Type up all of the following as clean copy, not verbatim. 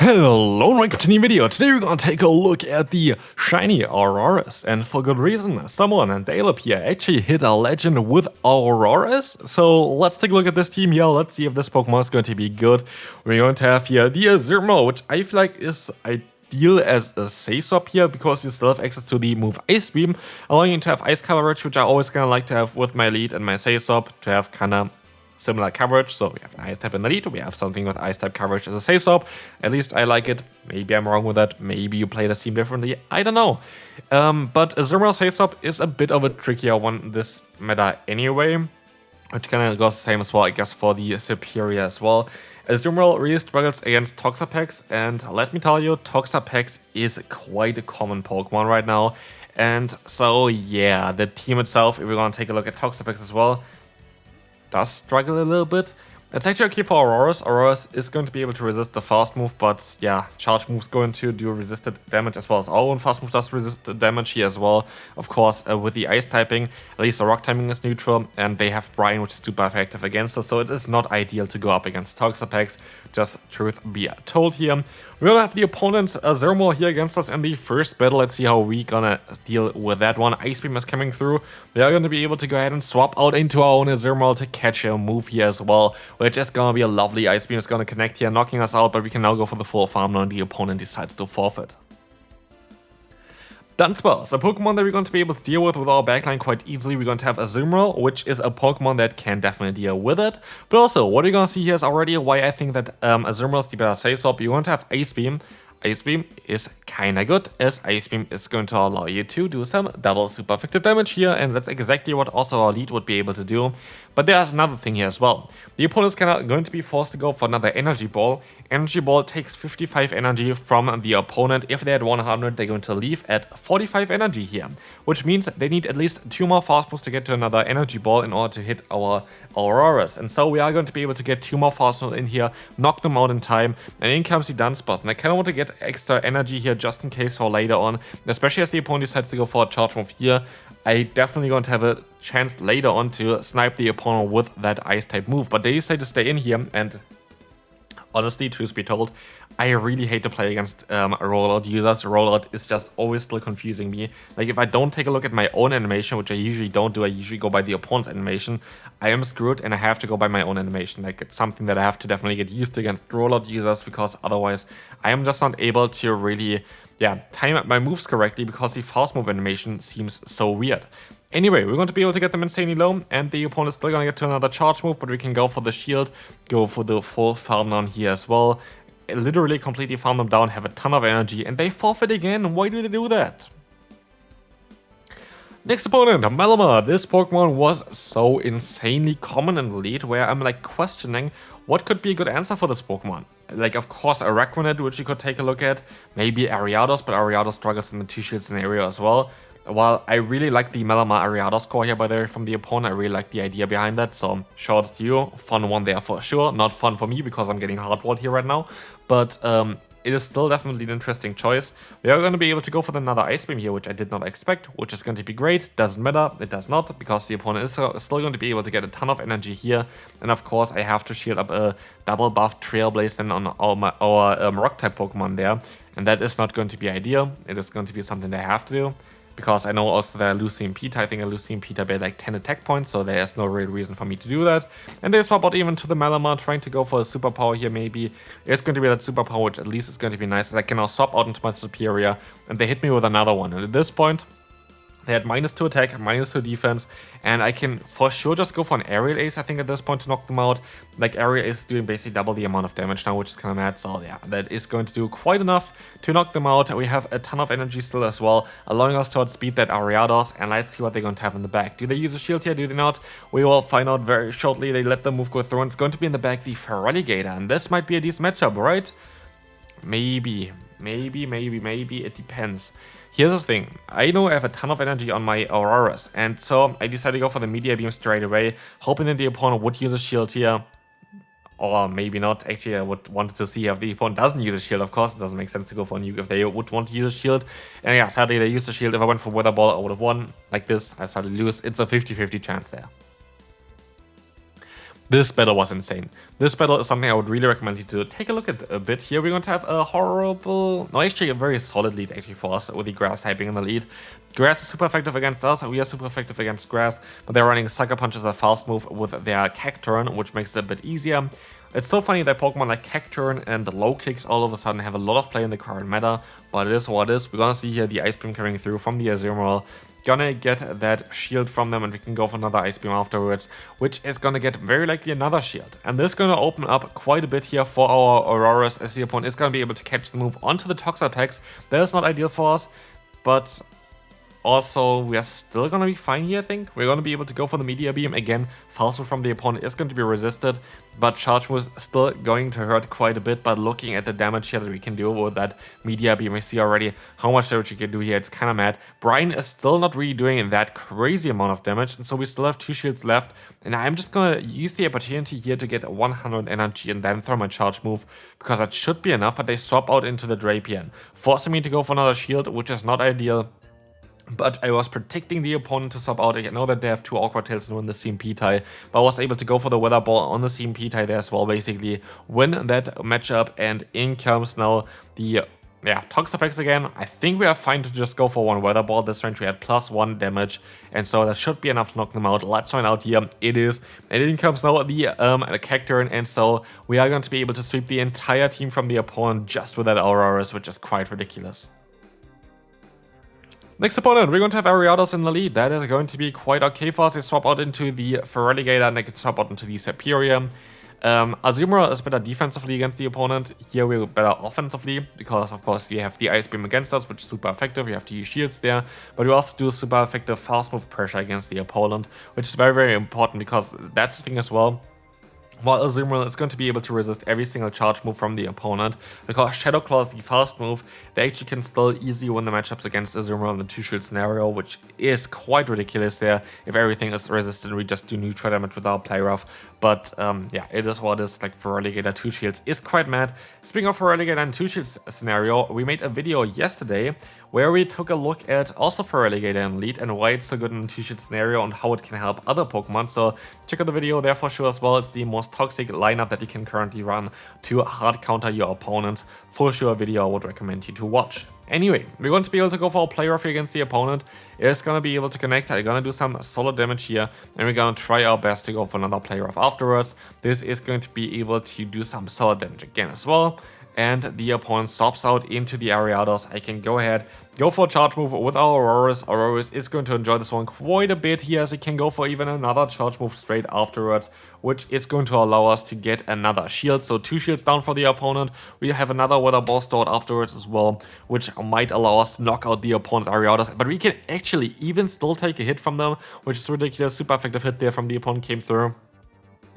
Hello and welcome to a new video. Today we're gonna take a look at the shiny Aurorus, and for good reason. Someone and Dalep here actually hit a legend with Aurorus. So let's take a look at this team here. Let's see if this Pokemon is going to be good. We're going to have here the Germnaa, which I feel like is ideal as a Say-Swap here because you still have access to the move Ice Beam, allowing you to have ice coverage, which I always kind of like to have with my lead and my Say-Swap to have kind of similar coverage. So we have an ice type in the lead, we have something with ice type coverage as a Say-Swap. At least I like it. Maybe I'm wrong with that, maybe you play the team differently, I don't know. But a Germnaa Say-Swap is a bit of a trickier one this meta anyway, which kind of goes the same as well, I guess, for the Superior as well. As Germnaa really struggles against Toxapex, and let me tell you, Toxapex is quite a common Pokemon right now. And so yeah, the team itself, if we're gonna take a look at Toxapex as well, does struggle a little bit. It's actually okay for Aurorus. Aurorus is going to be able to resist the fast move, but yeah, charge move's going to do resisted damage as well as our own fast move does resisted damage here as well. Of course, with the ice typing, at least the rock typing is neutral, and they have Brine, which is super effective against us, so it is not ideal to go up against Toxapex, just truth be told here. We're gonna have the opponent Germnaa here against us in the first battle. Let's see how we gonna deal with that one. Ice Beam is coming through. We are gonna be able to go ahead and swap out into our own Germnaa to catch a move here as well, which is gonna be a lovely Ice Beam. It's gonna connect here, knocking us out, but we can now go for the full farm now and the opponent decides to forfeit. Dunsparce, a Pokemon that we're going to be able to deal with our backline quite easily. We're going to have a Germnaa, which is a Pokemon that can definitely deal with it. But also, what you're going to see here is already why I think that a Germnaa is the better Say-Swap. You're going to have Ice Beam. Ice Beam is kinda good, as Ice Beam is going to allow you to do some double super effective damage here, and that's exactly what also our lead would be able to do. But there's another thing here as well. The opponent's going to be forced to go for another Energy Ball. Energy Ball takes 55 energy from the opponent. If they're at 100, they're going to leave at 45 energy here, which means they need at least 2 more fast moves to get to another Energy Ball in order to hit our Aurorus. And so we are going to be able to get 2 more fast moves in here, knock them out in time, and in comes the Dunsparce. And I kind of want to get extra energy here just in case for later on, especially as the opponent decides to go for a charge move here. I definitely going to have a chance later on to snipe the opponent with that ice type move, but they decide to stay in here. And honestly, truth be told, I really hate to play against rollout users. Rollout is just always still confusing me. Like, if I don't take a look at my own animation, which I usually don't do, I usually go by the opponent's animation, I am screwed and I have to go by my own animation. Like, it's something that I have to definitely get used to against rollout users, because otherwise I am just not able to really, time my moves correctly, because the fast move animation seems so weird. Anyway, we're going to be able to get them insanely low, and the opponent is still going to get to another charge move, but we can go for the shield, go for the full farm down here as well. Literally completely farm them down, have a ton of energy, and they forfeit again. Why do they do that? Next opponent, Malamar. This Pokemon was so insanely common in the lead, where I'm like questioning what could be a good answer for this Pokemon. Like, of course, Araquanid, which you could take a look at, maybe Ariados, but Ariados struggles in the 2-shield scenario as well. While I really like the Malamar Ariados core here, by the way, from the opponent, I really like the idea behind that. So, shouts to you. Fun one there for sure. Not fun for me because I'm getting hardwalled here right now. But it is still definitely an interesting choice. We are going to be able to go for another Ice Beam here, which I did not expect, which is going to be great. Doesn't matter, it does not, because the opponent is still going to be able to get a ton of energy here. And of course, I have to shield up a double buff Trailblaze then on our Rock-type Pokemon there. And that is not going to be ideal. It is going to be something that I have to do, because I know also that I lose CMP. I think I lose CMP by like 10 attack points, so there's no real reason for me to do that. And they swap out even to the Malamar, trying to go for a superpower here maybe. It's going to be that superpower, which at least is going to be nice, as I can now swap out into my Superior, and they hit me with another one. And at this point, they had -2 attack, -2 defense, and I can for sure just go for an Aerial Ace, I think, at this point to knock them out. Like, Aerial Ace is doing basically double the amount of damage now, which is kind of mad. So yeah, that is going to do quite enough to knock them out. We have a ton of energy still as well, allowing us to outspeed that Ariados, and let's see what they're going to have in the back. Do they use a shield here? Do they not? We will find out very shortly. They let the move go through, and it's going to be in the back the Feraligatr, and this might be a decent matchup, right? Maybe, it depends. Here's the thing, I know I have a ton of energy on my Aurorus, and so I decided to go for the Meteor Beam straight away, hoping that the opponent would use a shield here. Or maybe not. Actually, I would want to see if the opponent doesn't use a shield. Of course, it doesn't make sense to go for a nuke if they would want to use a shield. And yeah, sadly they used a shield. If I went for Weather Ball, I would have won. Like this, I sadly lose. It's a 50-50 chance there. This battle was insane. This battle is something I would really recommend you to take a look at a bit. Here we're going to have a horrible, no, actually a very solid lead actually for us with the grass typing in the lead. Grass is super effective against us, we are super effective against grass, but they're running Sucker Punch as a fast move with their Cacturn, which makes it a bit easier. It's so funny that Pokemon like Cacturn and Low Kicks all of a sudden have a lot of play in the current meta, but it is what it is. We're gonna see here the Ice Beam coming through from the Azumarill. Gonna get that shield from them and we can go for another Ice Beam afterwards, which is gonna get very likely another shield. And this is gonna open up quite a bit here for our Aurorus, as the opponent is gonna be able to catch the move onto the Toxapex. That is not ideal for us, but also, we are still going to be fine here, I think. We're going to be able to go for the Meteor Beam. Again, fast move from the opponent is going to be resisted, but Charge Move is still going to hurt quite a bit. But looking at the damage here that we can do with that Meteor Beam, we see already how much damage we can do here. It's kind of mad. Brian is still not really doing that crazy amount of damage, and so we still have 2 shields left. And I'm just going to use the opportunity here to get 100 energy and then throw my Charge Move, because that should be enough, but they swap out into the Drapion, forcing me to go for another shield, which is not ideal. But I was predicting the opponent to swap out. I know that they have 2 Awkward Tails and win the CMP tie, but I was able to go for the Weather Ball on the CMP tie there as well, basically win that matchup, and in comes now the Toxapex again. I think we are fine to just go for 1 Weather Ball. This range we had +1 damage, and so that should be enough to knock them out. Let's find out here. It is, and in comes now the Cacturn, and so we are going to be able to sweep the entire team from the opponent just with that Aurorus, which is quite ridiculous. Next opponent, we're going to have Ariados in the lead. That is going to be quite okay for us. They swap out into the Feraligatr and they can swap out into the Serperior. Azumarill is better defensively against the opponent. Here we're better offensively because, of course, we have the Ice Beam against us, which is super effective. We have to use shields there, but we also do super effective fast move pressure against the opponent, which is very, very important because that's the thing as well. While Azumarill is going to be able to resist every single charge move from the opponent, because Shadow Claw is the fast move, they actually can still easily win the matchups against Azumarill in the 2-shield scenario, which is quite ridiculous there. If everything is resisted, we just do neutral damage without play rough. But yeah, it is what it is. Like Feraligatr 2 shields is quite mad. Speaking of Feraligatr and 2 shields scenario, we made a video yesterday where we took a look at also Feraligatr in lead and why it's so good in a 2-shield scenario and how it can help other Pokemon. So check out the video there for sure as well. It's the most toxic lineup that you can currently run to hard counter your opponents. For sure a video I would recommend you to watch. Anyway, we're going to be able to go for a play rough against the opponent. It's going to be able to connect. I'm going to do some solid damage here, and we're going to try our best to go for another play rough afterwards. This is going to be able to do some solid damage again as well. And the opponent stops out into the Ariados. I can go ahead, go for a charge move with our Aurorus. Aurorus is going to enjoy this one quite a bit here, as he can go for even another charge move straight afterwards, which is going to allow us to get another shield. So 2 shields down for the opponent. We have another Weather Ball stored afterwards as well, which might allow us to knock out the opponent's Ariados. But we can actually even still take a hit from them, which is ridiculous. Super effective hit there from the opponent came through.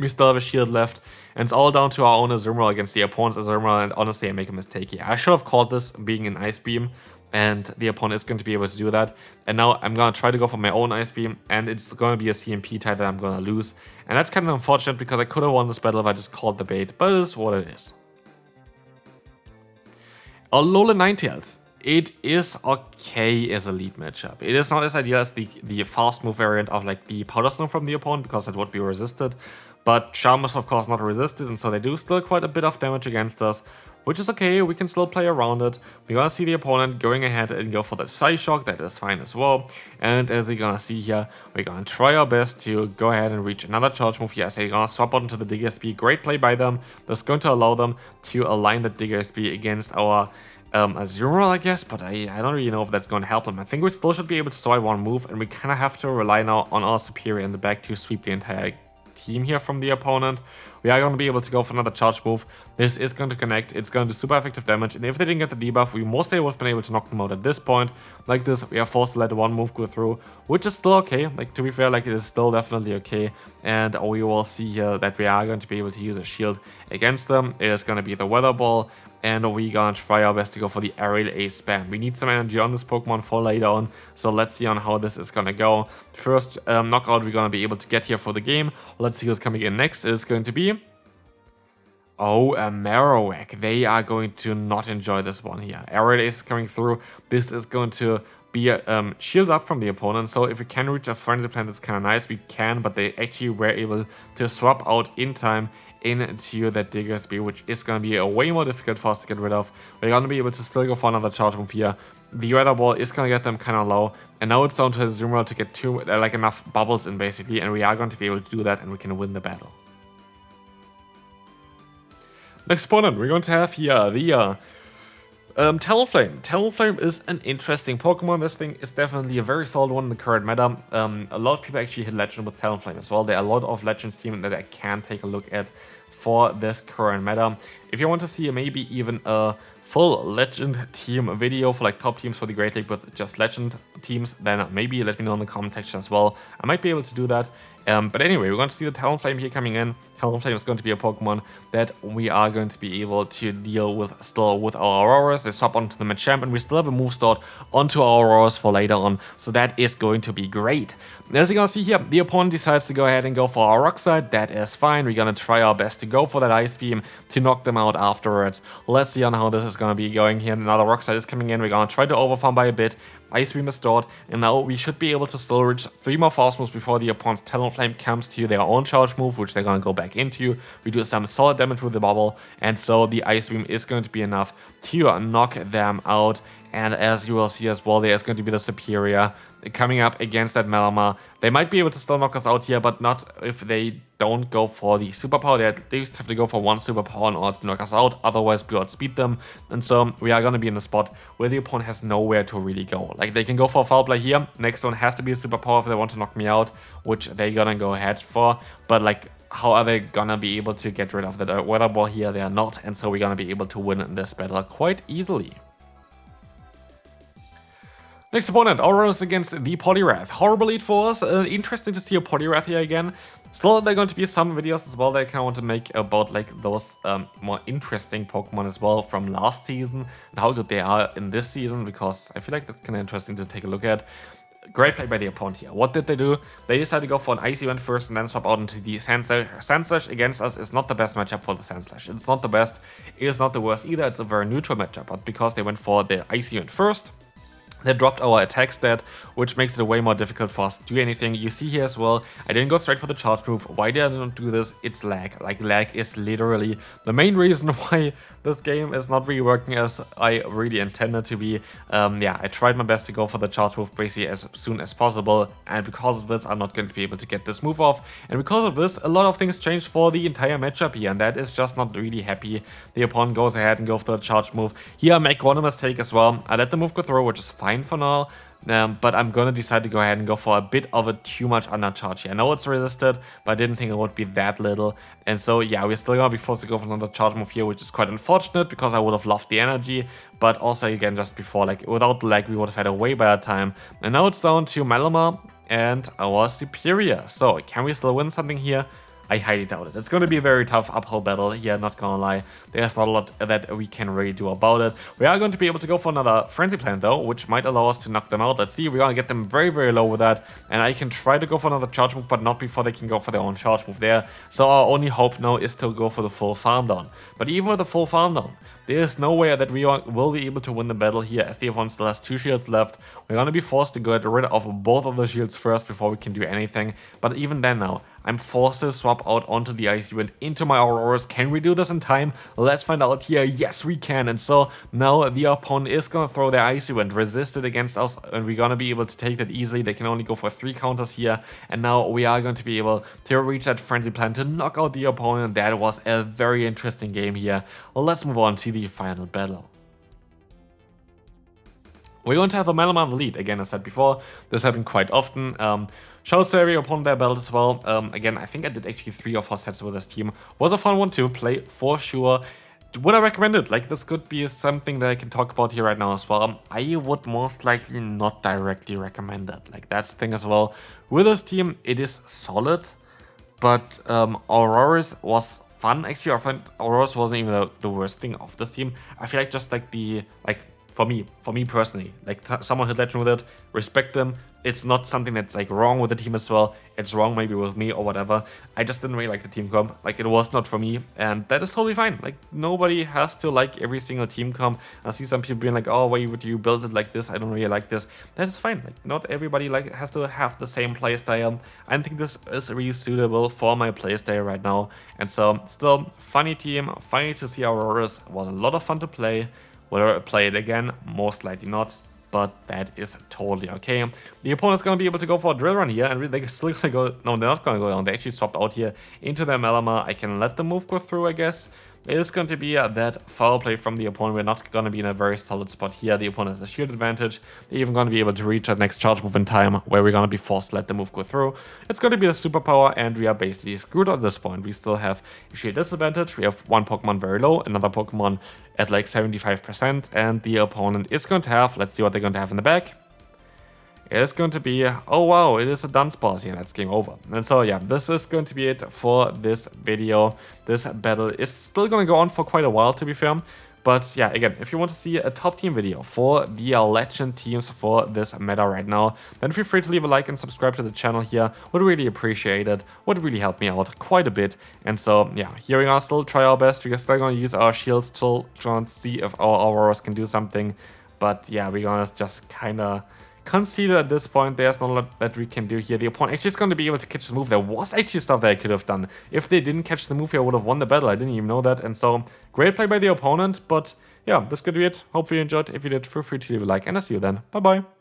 We still have a shield left, and it's all down to our own Azumarill against the opponent's Azumarill, and honestly I make a mistake here. I should have called this being an Ice Beam, and the opponent is going to be able to do that. And now I'm going to try to go for my own Ice Beam, and it's going to be a CMP type that I'm going to lose. And that's kind of unfortunate because I could have won this battle if I just called the bait, but it is what it is. Alolan Ninetales. It is okay as a lead matchup. It is not as ideal as the fast move variant of like the Powder Snow from the opponent because that would be resisted. But Charm is of course not resisted, and so they do still quite a bit of damage against us, which is okay. We can still play around it. We're gonna see the opponent going ahead and go for the Psyshock. That is fine as well. And as you're gonna see here, we're gonna try our best to go ahead and reach another charge move here. So you're gonna swap out into the Diggersby. Great play by them. That's going to allow them to align the Diggersby against our Azumarill, I guess, but I don't really know if that's going to help them. I think we still should be able to survive one move, and we kind of have to rely now on our Superior in the back to sweep the entire team here from the opponent. We are going to be able to go for another charge move. This is going to connect. It's going to do super effective damage, and if they didn't get the debuff, we mostly would have been able to knock them out at this point. Like this, we are forced to let one move go through, which is still okay. Like, to be fair, like, it is still definitely okay. And we will see here that we are going to be able to use a shield against them. It is going to be the Weather Ball, and we're gonna try our best to go for the Aerial Ace spam. We need some energy on this Pokemon for later on, so let's see on how this is gonna go. First knockout we're gonna be able to get here for the game. Let's see who's coming in next. It's going to be Oh, a Marowak. They are going to not enjoy this one here. Arid is coming through. This is going to be a shield up from the opponent. So if we can reach a Frenzy Plant, that's kind of nice. We can, but they actually were able to swap out in time into that Digger Spear, which is going to be a way more difficult for us to get rid of. We're going to be able to still go for another charge move here. The weather ball is going to get them kind of low, and now it's down to a Zoomer to get enough bubbles in basically, and we are going to be able to do that, and we can win the battle. Next opponent, we're going to have here the Talonflame. Talonflame is an interesting Pokemon. This thing is definitely a very solid one in the current meta. A lot of people actually hit Legend with Talonflame as well. There are a lot of Legends teams that I can take a look at for this current meta. If you want to see maybe even a full Legend team video for like top teams for the Great League with just Legend teams, then maybe let me know in the comment section as well. I might be able to do that. But anyway, we're going to see the Talonflame here coming in. Talonflame is going to be a Pokemon that we are going to be able to deal with still with our Aurorus. They swap onto the Machamp, and we still have a move stored onto our Aurorus for later on. So that is going to be great. As you're going to see here, the opponent decides to go ahead and go for our Rock Slide. That is fine. We're going to try our best to go for that Ice Beam to knock them out afterwards. Let's see on how this is going to be going here. Another Rock Slide is coming in. We're going to try to overfarm by a bit. Ice Beam is stored, and now we should be able to still reach 3 more fast moves before the opponent's Talonflame comes to their own charge move, which they're going to go back into. We do some solid damage with the bubble, and so the Ice Beam is going to be enough to knock them out. And as you will see as well, there is going to be the Superior coming up against that Malamar. They might be able to still knock us out here, but not if they don't go for the superpower. They at least have to go for one superpower in order to knock us out, otherwise we outspeed them. And so we are going to be in a spot where the opponent has nowhere to really go. Like, they can go for a Foul Play here, next one has to be a superpower if they want to knock me out, which they're gonna go ahead for, but like, how are they gonna be able to get rid of the Weather Ball here? They are not, and so we're gonna be able to win this battle quite easily. Next opponent, Aurorus against the Poliwrath. Horrible lead for us. Interesting to see a Poliwrath here again. Still, there are going to be some videos as well that I kind of want to make about like those more interesting Pokemon as well from last season and how good they are in this season, because I feel like that's kind of interesting to take a look at. Great play by the opponent here. What did they do? They decided to go for an Ice Event first and then swap out into the Sandslash. Sandslash against us is not the best matchup for the Sandslash. It's not the best. It is not the worst either. It's a very neutral matchup. But because they went for the Ice Event first, they dropped our attack stat, which makes it way more difficult for us to do anything. You see here as well, I didn't go straight for the charge move. Why did I not do this? It's lag. Like, lag is literally the main reason why this game is not really working as I really intended to be. Yeah, I tried my best to go for the charge move basically as soon as possible, and because of this, I'm not going to be able to get this move off. And because of this, a lot of things changed for the entire matchup here, and that is just not really happy. The opponent goes ahead and goes for the charge move. Here, I make one mistake as well. I let the move go through, which is fine for now. But I'm gonna decide to go ahead and go for a bit of a too much undercharge here. I know it's resisted, but I didn't think it would be that little. And so yeah, we're still gonna be forced to go for another charge move here, which is quite unfortunate because I would have loved the energy. But also again, just before, like without the lag, we would have had a way better time. And now it's down to Malamar and our Superior. So can we still win something here? I highly doubt it. It's going to be a very tough uphill battle here, not gonna lie. There's not a lot that we can really do about it. We are going to be able to go for another Frenzy Plant though, which might allow us to knock them out. Let's see, we're gonna get them very, very low with that. And I can try to go for another charge move, but not before they can go for their own charge move there. So our only hope now is to go for the full farm down. But even with the full farm down, there is no way that we will be able to win the battle here, as the opponent still has 2 shields left. We're gonna be forced to get rid of both of the shields first before we can do anything. But even then now, I'm forced to swap out onto the Ice Event into my Aurorus. Can we do this in time? Let's find out here. Yes, we can. And so now the opponent is gonna throw their Ice Event, resist it against us, and we're gonna be able to take that easily. They can only go for 3 counters here. And now we are going to be able to reach that Frenzy Plant to knock out the opponent. That was a very interesting game here. Well, let's move on to the final battle. We're going to have a Malamar in the lead. Again, as I said before, this happened quite often. Shouts to every opponent their belt as well. Again, I think I did actually 3 or 4 sets with this team. Was a fun one to play for sure. Would I recommend it? Like, this could be something that I can talk about here right now as well. I would most likely not directly recommend it. Like, that's the thing as well. With this team, it is solid, but Aurorus was fun. Actually, I find Aurorus wasn't even the worst thing of this team. I feel like just like the For me personally, like someone hit Legend with it, respect them. It's not something that's like wrong with the team as well. It's wrong maybe with me or whatever. I just didn't really like the team comp. Like it was not for me, and that is totally fine. Like nobody has to like every single team comp. I see some people being like, oh, why would you build it like this? I don't really like this. That is fine. Like not everybody like has to have the same playstyle. I think this is really suitable for my playstyle right now. And so still funny team, funny to see Aurorus. Was a lot of fun to play. Will I play it again? Most likely not, but that is totally okay. The opponent's gonna be able to go for a drill run here, and they're still gonna go. No, they're not gonna go down. They actually swapped out here into their Melamar. I can let the move go through, I guess. It is going to be that foul play from the opponent. We're not going to be in a very solid spot here. The opponent has a shield advantage. They're even going to be able to reach that next charge move in time, where we're going to be forced to let the move go through. It's going to be the superpower, and we are basically screwed at this point. We still have a shield disadvantage. We have one Pokemon very low, another Pokemon at like 75%, and the opponent is going to have, let's see what they're going to have in the back. It's going to be, oh wow, it is a Dunsparce here, that's game over. And so yeah, this is going to be it for this video. This battle is still going to go on for quite a while, to be fair. But yeah, again, if you want to see a top team video for the legend teams for this meta right now, then feel free to leave a like and subscribe to the channel here. Would really appreciate it. Would really help me out quite a bit. And so yeah, here we are, still try our best. We're still going to use our shields to try and see if our Aurorus can do something. But yeah, we're going to just kind of concede at this point. There's not a lot that we can do here. The opponent actually is going to be able to catch the move. There was actually stuff that I could have done. If they didn't catch the move here, I would have won the battle. I didn't even know that. And so, great play by the opponent. But yeah, this could be it. Hopefully you enjoyed. If you did, feel free to leave a like. And I'll see you then. Bye-bye.